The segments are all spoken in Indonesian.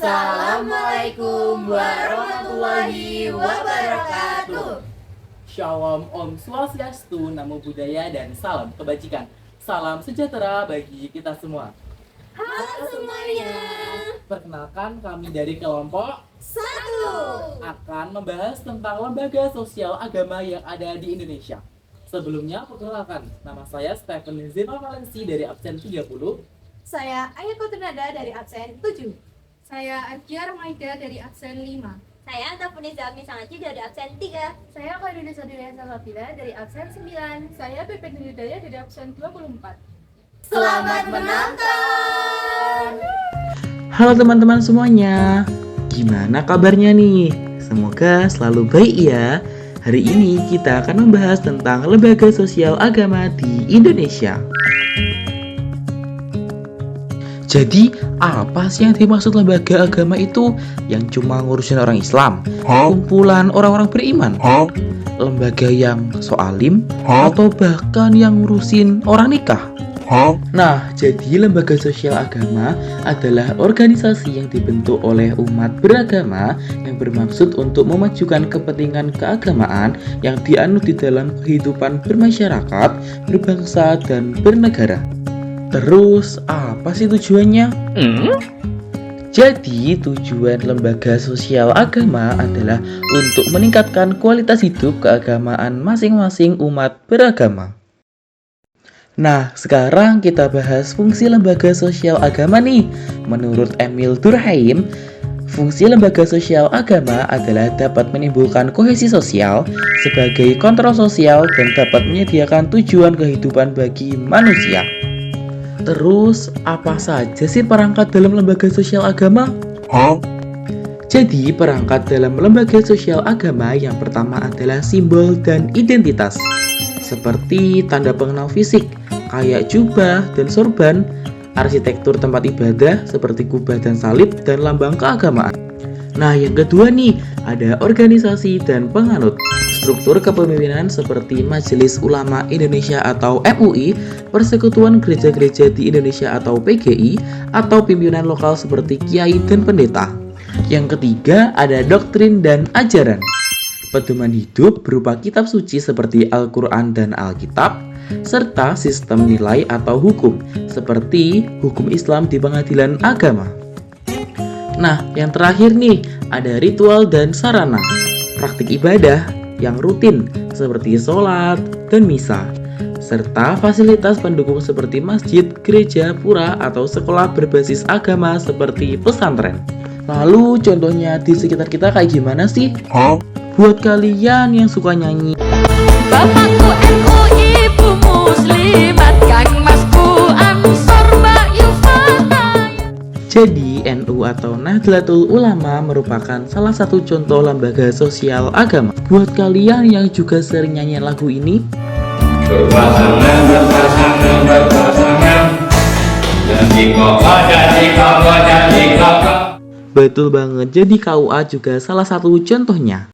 Assalamualaikum warahmatullahi wabarakatuh. Shalom Om Swastiastu, Namo Buddhaya, dan salam kebajikan. Salam sejahtera bagi kita semua. Halo semuanya. Perkenalkan, kami dari kelompok 1 akan membahas tentang lembaga sosial agama yang ada di Indonesia. Sebelumnya, perkenalkan, nama saya Stephen Zeno Valensi dari absen 30. Saya Ayako Ternada dari absen 7. Saya Arkia Maida dari absen 5. Saya Antapuniza Misangaci dari absen 3. Saya Khairul Sadria Salabila dari absen 9. Saya Pepet Hidayah dari absen 24. Selamat menonton. Halo teman-teman semuanya, gimana kabarnya nih? Semoga selalu baik ya. Hari ini kita akan membahas tentang lembaga sosial agama di Indonesia. Jadi, apa sih yang dimaksud lembaga agama itu? Yang cuma ngurusin orang Islam? Kumpulan orang-orang beriman? Lembaga yang soalim? Atau bahkan yang ngurusin orang nikah? Nah, jadi lembaga sosial agama adalah organisasi yang dibentuk oleh umat beragama yang bermaksud untuk memajukan kepentingan keagamaan yang dianut di dalam kehidupan bermasyarakat, berbangsa, dan bernegara. Terus, apa sih tujuannya? Jadi, tujuan lembaga sosial agama adalah untuk meningkatkan kualitas hidup keagamaan masing-masing umat beragama. Nah, sekarang kita bahas fungsi lembaga sosial agama nih. Menurut Emil Durkheim, fungsi lembaga sosial agama adalah dapat menimbulkan kohesi sosial sebagai kontrol sosial dan dapat menyediakan tujuan kehidupan bagi manusia. Terus, apa saja sih perangkat dalam lembaga sosial agama? Jadi, perangkat dalam lembaga sosial agama yang pertama adalah simbol dan identitas. Seperti tanda pengenal fisik, kayak jubah dan sorban, arsitektur tempat ibadah seperti kubah dan salib, dan lambang keagamaan. Nah, yang kedua nih, ada organisasi dan penganut. Struktur kepemimpinan seperti Majelis Ulama Indonesia atau MUI, Persekutuan Gereja-Gereja di Indonesia atau PGI, atau pimpinan lokal seperti kiai dan pendeta. Yang ketiga, ada doktrin dan ajaran. Pedoman hidup berupa kitab suci seperti Al-Quran dan Alkitab, serta sistem nilai atau hukum, seperti hukum Islam di pengadilan agama. Nah, yang terakhir nih, ada ritual dan sarana, praktik ibadah yang rutin seperti sholat dan misa, serta fasilitas pendukung seperti masjid, gereja, pura, atau sekolah berbasis agama seperti pesantren. Lalu contohnya di sekitar kita kayak gimana sih? Buat kalian yang suka nyanyi, Bapakku NU, ibu muslimat, kang masku Ansor, Mbak Yufana. jadi NU atau Nahdlatul Ulama merupakan salah satu contoh lembaga sosial agama. Buat kalian yang juga sering nyanyi lagu ini, berpasangan, jadi kokoh. betul banget, jadi KUA juga salah satu contohnya.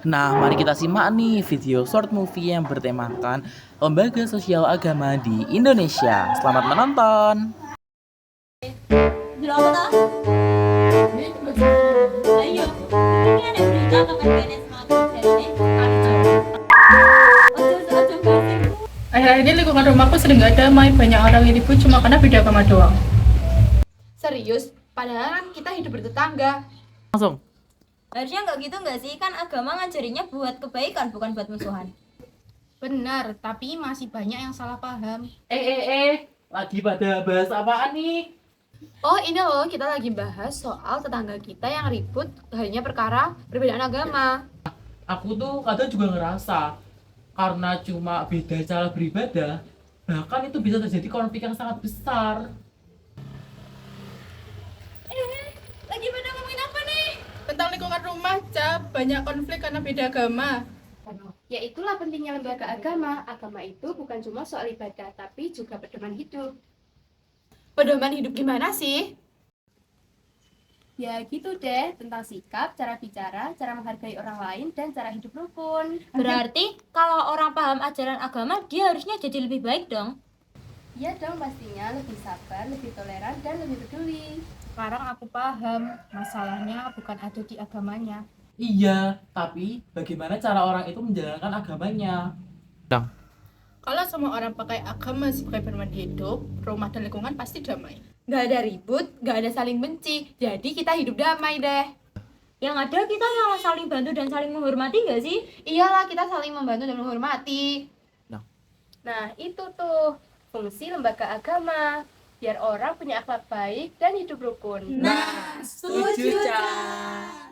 Nah, mari kita simak nih video short movie yang bertemakan lembaga sosial agama di Indonesia. Selamat menonton. Judul apa toh? Ayo, ini ada berita makan benes makan ini. Akhir-akhir ini lingkungan rumahku sering gak damai, banyak orang yang ribut cuma karena beda agama doang. Serius? Padahal kan kita hidup bertetangga. Langsung. Harusnya nggak gitu nggak sih? Kan agama ngajarinya buat kebaikan, bukan buat musuhan. Benar, tapi masih banyak yang salah paham. Lagi pada bahas apaan nih? Oh, ini loh, kita lagi bahas soal tetangga kita yang ribut hanya perkara perbedaan agama. Aku tuh kadang juga ngerasa, karena cuma beda cara beribadah, bahkan itu bisa terjadi konflik yang sangat besar. Lagi pada ngomongin apa nih? Tentang lingkungan rumah, Cap, banyak konflik karena beda agama. Ya itulah pentingnya lembaga agama. Agama itu bukan cuma soal ibadah, tapi juga pedoman hidup. Pedoman hidup gimana sih? Ya gitu deh, tentang sikap, cara bicara, cara menghargai orang lain, dan cara hidup rukun. Berarti kalau orang paham ajaran agama, dia harusnya jadi lebih baik dong. Ya dong, pastinya lebih sabar, lebih toleran, dan lebih peduli. Sekarang aku paham, masalahnya bukan ada di agamanya. Iya, tapi bagaimana cara orang itu menjalankan agamanya? Kalau semua orang pakai agama sebagai pedoman hidup, rumah dan lingkungan pasti damai. Nggak ada ribut, nggak ada saling benci, jadi kita hidup damai deh. Yang ada kita malah saling bantu dan saling menghormati nggak sih? Iyalah, kita saling membantu dan menghormati. Nah, itu tuh fungsi lembaga agama, biar orang punya akhlak baik dan hidup rukun. Setuju, Ca.